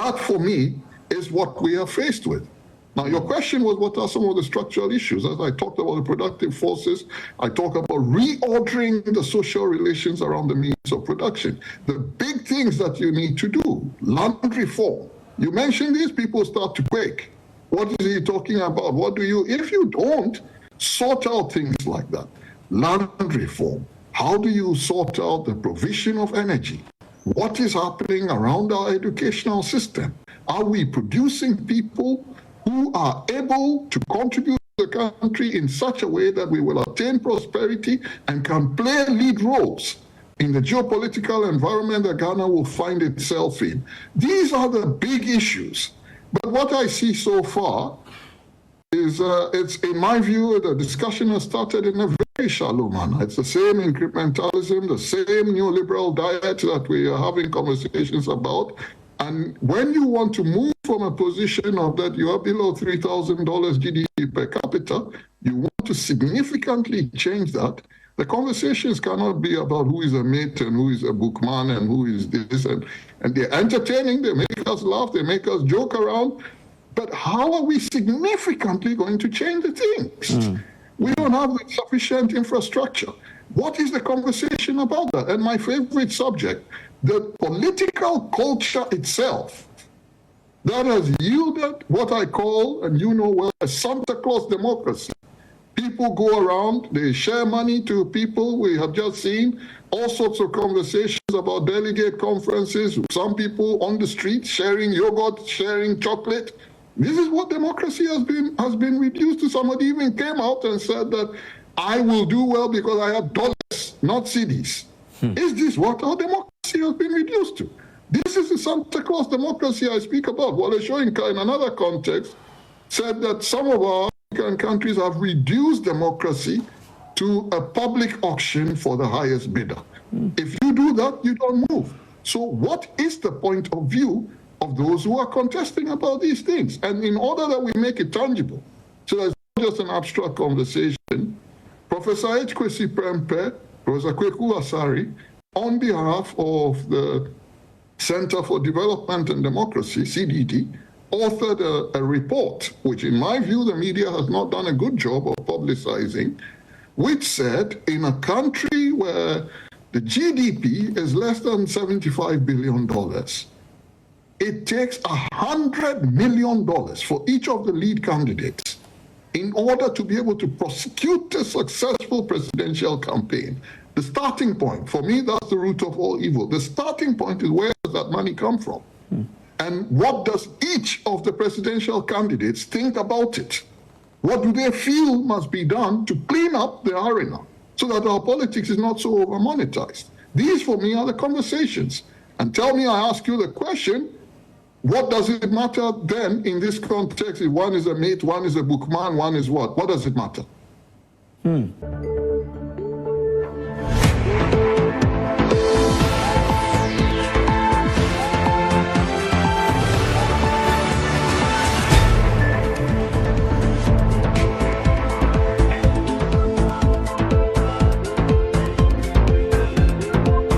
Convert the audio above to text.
That, for me, is what we are faced with. Now, your question was, what are some of the structural issues? As I talked about the productive forces, I talk about reordering the social relations around the means of production. The big things that you need to do, land reform. You mention these, people start to quake. What is he talking about? What do you, if you don't sort out things like that, land reform, how do you sort out the provision of energy? What is happening around our educational system? Are we producing people who are able to contribute to the country in such a way that we will attain prosperity and can play lead roles in the geopolitical environment that Ghana will find itself in? These are the big issues. But what I see so far is, it's, in my view, the discussion has started in a very shallow manner. It's the same incrementalism, the same neoliberal diet that we are having conversations about. And when you want to move from a position of that you are below $3,000 GDP per capita, you want to significantly change that. The conversations cannot be about who is a mate and who is a bookman and who is this. And they're entertaining, they make us laugh, they make us joke around. But how are we significantly going to change the things? We don't have sufficient infrastructure. What is the conversation about that? And my favorite subject, the political culture itself, that has yielded what I call, and you know well, a Santa Claus democracy. People go around, they share money to people. We have just seen all sorts of conversations about delegate conferences, some people on the street sharing yogurt, sharing chocolate. This is what democracy has been reduced to. Somebody even came out and said that I will do well because I have dollars, not cedis. Is this what our democracy has been reduced to? This is the Santa Claus democracy I speak about. Wale Soyinka, in another context, said that some of our African countries have reduced democracy to a public auction for the highest bidder. If you do that, you don't move. So what is the point of view of those who are contesting about these things? And in order that we make it tangible, so that's not just an abstract conversation, Professor H. Kwesi Prempeh, Professor Kweku Asari, on behalf of the Center for Development and Democracy, CDD, authored a report, which in my view the media has not done a good job of publicizing, which said in a country where the GDP is less than $75 billion, it takes $100 million for each of the lead candidates in order to be able to prosecute a successful presidential campaign. The starting point, for me, that's the root of all evil. The starting point is, where does that money come from? And what does each of the presidential candidates think about it? What do they feel must be done to clean up the arena so that our politics is not so over-monetized? These, for me, are the conversations. And tell me, I ask you the question, what does it matter then in this context if one is a mate, one is a bookman, one is what? What does it matter?